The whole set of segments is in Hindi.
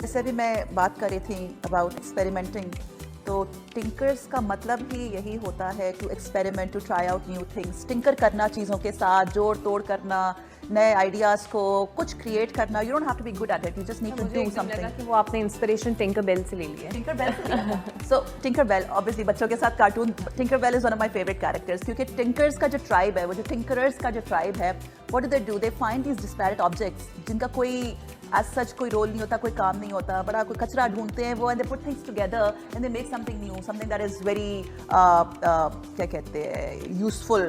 जैसे भी मैं बात कर रही थी अबाउट एक्सपेरिमेंटिंग, तो टिंकर्स का मतलब ही यही होता है to experiment, to try out new things, tinker करना चीज़ों के साथ, जोड़ तोड़ करना, नए आइडियाज़ को कुछ क्रिएट करना. You don't have to be good at it, you just need to do something. कि वो आपने इंस्पिरेशन टिंकर बेल से ले लिया है. Tinker Bell. So Tinker Bell obviously बच्चों के साथ cartoon. Tinker Bell is one of my favourite characters, क्योंकि टिंकर्स का जो ट्राइब है, वो जो टिंकरर्स का जो ट्राइब है, what do they do? They find these disparate objects जिनका कोई एज सच कोई रोल नहीं होता, कोई काम नहीं होता, बड़ा कोई कचरा ढूंढते हैं वो, and they put things together and they make something new, something that is very क्या कहते हैं, यूजफुल.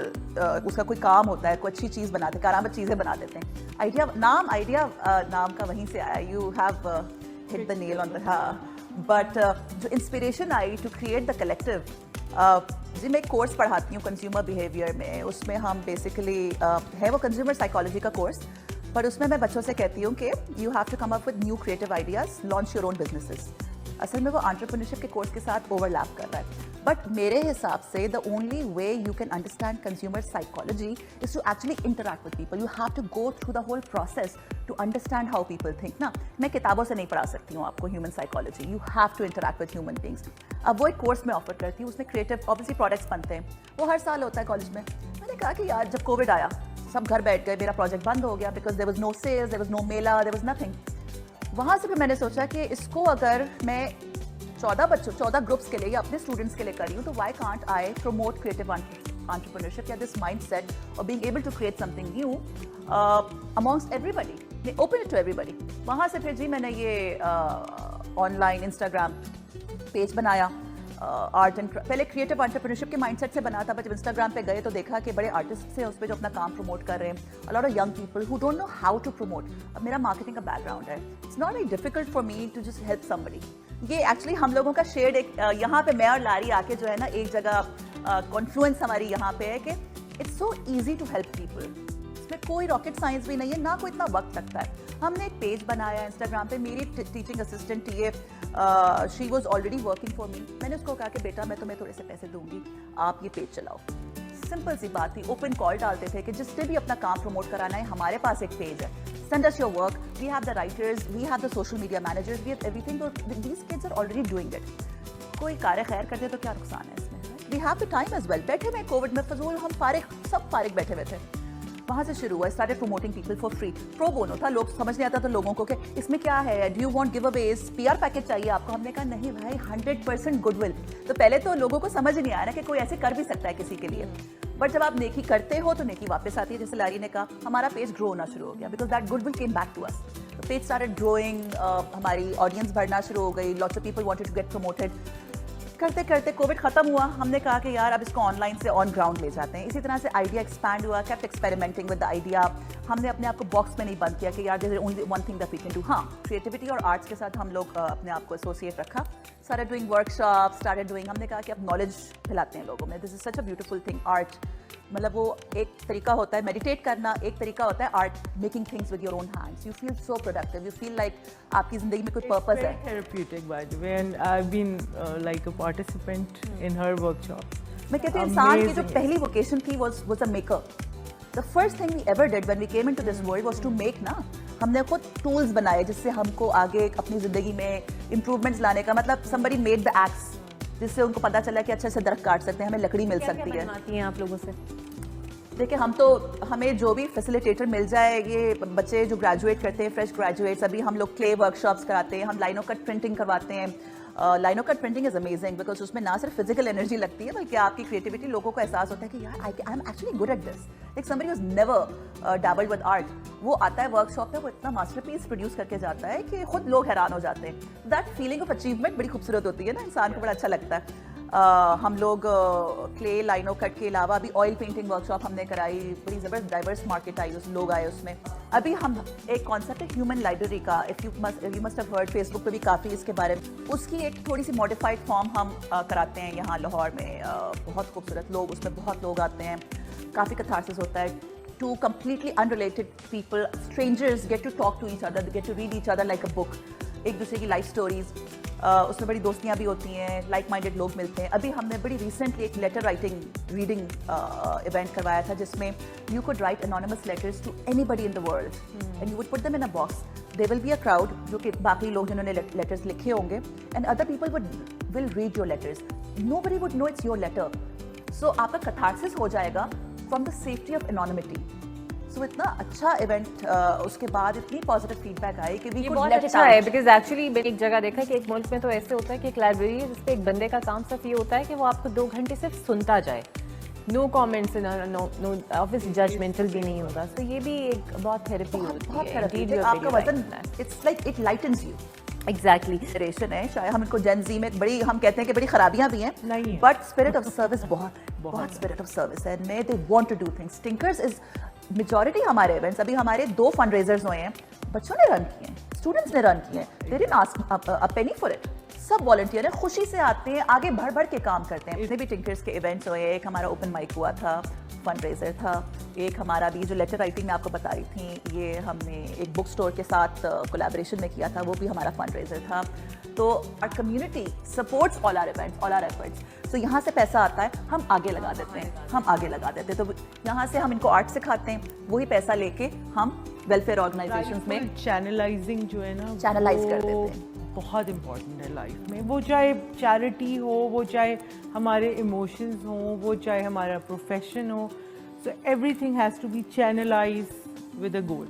उसका कोई काम होता है, कोई अच्छी चीज़ बनाते हैं, करामत चीज़ें बना देते हैं. आइडिया नाम का वहीं से आया. You have hit the nail on the. हाँ, बट जो इंस्पिरेशन आई टू क्रिएट द कलेक्टिव, जी मैं एक कोर्स पढ़ाती हूँ कंज्यूमर बिहेवियर में. उसमें हम बेसिकली है वो कंज्यूमर साइकोलॉजी का कोर्स, पर उसमें मैं बच्चों से कहती हूँ कि you have to come up with new creative ideas, launch your own businesses. असल में वो एंटरप्रेन्योरशिप के कोर्स के साथ ओवरलैप कर रहा है. बट मेरे हिसाब से the only way you can understand consumer psychology is to actually interact with people. You have to go through the whole process to understand how people think. ना, मैं किताबों से नहीं पढ़ा सकती हूँ आपको human psychology. You have to interact with human beings. अब वो एक कोर्स में ऑफर करती हूँ, उसमें क्रिएटिव ऑब्वियसली प्रोडक्ट्स बनते हैं, वो हर साल होता है कॉलेज में. मैंने कहा कि यार जब कोविड आया, सब घर बैठ गए, मेरा प्रोजेक्ट बंद हो गया, because there was no sales, there was no मेला, देयर वाज नथिंग. वहाँ से फिर मैंने सोचा कि इसको अगर मैं 14 ग्रुप्स के लिए या अपने स्टूडेंट्स के लिए करी हूँ, तो why can't I promote creative entrepreneurship या दिस माइंडसेट और being able to create something new amongst everybody, open it to everybody. वहाँ से फिर जी मैंने ये ऑनलाइन इंस्टाग्राम पेज बनाया. आर्ट एंड पहले क्रिएटिव एंटरप्रेन्योरशिप के माइंडसेट से बना था, पर जब इंस्टाग्राम पे गए तो देखा कि बड़े आर्टिस्ट हैं उस पर जो अपना काम प्रमोट कर रहे हैं. A lot of young people who don't know how to promote. अब मेरा मार्केटिंग का बैकग्राउंड है, it's not very difficult for me to just help somebody. ये एक्चुअली हम लोगों का शेड एक यहाँ पे मैं और लारी आके जो है ना एक जगह कॉन्फ्लुएंस हमारी यहाँ पे है कि it's so easy to help people. इसमें कोई रॉकेट साइंस भी नहीं है, ना कोई इतना वक्त लगता है. हमने एक पेज बनाया इंस्टाग्राम पे. मेरी teaching assistant TA, she was already working for me. मैंने उसको कहा कि बेटा मैं तुम्हें थोड़े से पैसे दूंगी, आप ये पेज चलाओ. सिंपल सी बात थी. ओपन कॉल डालते थे कि जिसने भी अपना काम प्रमोट कराना है, हमारे पास एक पेज है, send us your work, we have the writers, we have the social media managers, we have everything. These kids are already doing it. कोई कार्य खैर करते तो क्या नुकसान है इसमें? We have the time as well. बैठे हुए कोविड में फजूल हम सब फारिग बैठे हुए थे. वहाँ से शुरू हुआ, started promoting people for free. Pro bono था, लोग समझ नहीं आता था लोगों को कि इसमें क्या है, do you want give Awez, PR package चाहिए आपको. हमने कहा नहीं भाई, 100% गुडविल. तो पहले तो लोगों को समझ नहीं आ रहा कि कोई ऐसे कर भी सकता है किसी के लिए. बट जब आप नेकी करते हो तो नेकी वापस आती है. जैसे लारी ने कहा, हमारा पेज ग्रो होना शुरू हो गया because that goodwill came back to us. तो पेज स्टार्टेड ग्रोइंग, हमारी ऑडियंस बढ़ना शुरू हो गई. Lots of people wanted to get promoted. करते करते कोविड खत्म हुआ, हमने कहा कि यार अब इसको ऑनलाइन से ऑन ग्राउंड ले जाते हैं. इसी तरह से आइडिया एक्सपैंड हुआ, kept experimenting with the idea. हमने अपने आप को बॉक्स में नहीं बंद किया कि यार there is only one thing that we can do. हाँ, क्रिएटिविटी और आर्ट्स के साथ हम लोग अपने आप को एसोसिएट रखा. Started doing workshop, started doing, हमने कहा कि अब नॉलेज फैलाते हैं लोगों में. This is such a beautiful thing. Art मतलब वो एक तरीका होता है मेडिटेट करना, एक तरीका होता है art, making things with your own hands. You feel so productive, you feel like आपकी ज़िंदगी में कोई पर्पस है. Therapeutic, by the way, and I've been like a participant in her workshop. मैं कहती हूँ इंसान की जो पहली वोकेशन थी was a maker. The first thing we ever did when we came into this world was to make. ना, हमने खुद टूल्स बनाए जिससे हमको आगे अपनी ज़िंदगी में इम्प्रूवमेंट्स लाने का. मतलब somebody made the axe, जिससे उनको पता चला कि अच्छे से दरख्त काट सकते हैं, हमें लकड़ी मिल सकती है. आती हैं आप लोगों से? देखिए हमें जो भी फैसिलिटेटर मिल जाए, ये बच्चे जो ग्रेजुएट करते हैं, फ्रेश ग्रेजुएट्स, अभी हम लोग क्ले वर्कशॉप्स कराते हैं, हम लाइनो कट प्रिंटिंग करवाते हैं. लाइनो cut printing is amazing because उसमें ना सिर्फ फिजिकल एनर्जी लगती है, बल्कि आपकी क्रिएटिविटी, लोगों को एहसास होता है कि यार I am actually good at this. Like somebody was never dabbled with art, वो आता है वर्कशॉप में, वो इतना मास्टरपीस प्रोड्यूस करके जाता है कि खुद लोग हैरान हो जाते हैं. दैट फीलिंग ऑफ अचीवमेंट बड़ी खूबसूरत होती है ना, इंसान को बड़ा अच्छा लगता है. हम लोग क्ले लाइनो कट के अलावा अभी ऑयल पेंटिंग वर्कशॉप हमने कराई. बड़ी ज़बरदस्त डाइवर्स मार्केट आई, लोग आए उसमें. अभी हम एक कॉन्सेप्ट है ह्यूमन लाइब्रेरी का, if you must have heard, Facebook पे भी काफ़ी इसके बारे में. उसकी एक थोड़ी सी मॉडिफाइड फॉर्म हम कराते हैं यहाँ लाहौर में. बहुत खूबसूरत लोग, उसमें बहुत लोग आते हैं, काफ़ी कथारसिस होता है. Two completely unrelated people, strangers, get to talk to each other, they get to read each other like a book. एक दूसरे की लाइफ स्टोरीज, उसमें बड़ी दोस्तियाँ भी होती हैं, लाइक माइंडेड लोग मिलते हैं. अभी हमने बड़ी रिसेंटली एक लेटर राइटिंग रीडिंग इवेंट करवाया था, जिसमें you could write anonymous letters to anybody in the world and you would put them in a box. there will be a crowd जो कि बाकी लोग जिन्होंने letters लिखे होंगे, and other people will read your letters. Nobody would know it's your letter. So आपका catharsis हो जाएगा from the safety of anonymity. So इतना अच्छा इवेंट उसके बाद इतनी पॉजिटिव फीडबैक आई कि we ये could बहुत let it अच्छा है out. बिकॉज एक्चुअली मैंने एक जगह देखा कि एक मुल्क में तो ऐसे होता है कि एक लाइब्रेरी है जिसपे एक बंदे का काम सिर्फ ये होता है कि वो आपको 2 घंटे सिर्फ सुनता जाए, no comments, no obvious judgemental भी नहीं होगा. तो ये भी एक बहुत थेरेपी होती बहुत है. therapy Indeed, है. you are आपका very वजन right in that. It's like it lightens you. Exactly. Generation है, शायद हम इनको जेन जी में बड़ी हम कहते हैं कि बड़ी खराबियां भी हैं, नहीं है. बट स्पिरिट ऑफ सर्विस बहुत स्पिरिट ऑफ सर्विस है. They want to do things. Tinkers is majority हमारे इवेंट्स, अभी हमारे 2 फंड रेजर्स हुए हैं, बच्चों ने रन किए हैं, स्टूडेंट्स ने रन किए हैं. They didn't ask a Penney for it. सब वॉलंटियर हैं, खुशी से आते हैं, आगे बढ़ के काम करते हैं. जितने भी टिंकर्स के इवेंट्स हुए, एक हमारा ओपन माइक हुआ था, फंड रेजर था, एक हमारा भी जो लेटर राइटिंग में आपको बता रही थी, ये हमने एक बुक स्टोर के साथ कोलैबोरेशन में किया था, वो भी हमारा फंड रेजर था. तो our community supports all our events, all our efforts. तो यहाँ से पैसा आता है, हम आगे लगा देते हैं, तो यहाँ से हम इनको आर्ट सिखाते हैं, वही पैसा लेके हम वेलफेयर ऑर्गेनाइजेशंस में चैनलाइजिंग जो है ना, Channelize कर वो देते हैं. बहुत इम्पोर्टेंट है लाइफ में. वो चाहे चैरिटी हो, वो चाहे हमारे इमोशंस हो, वो चाहे हमारा प्रोफेशन हो. So everything has to be channelised with a goal.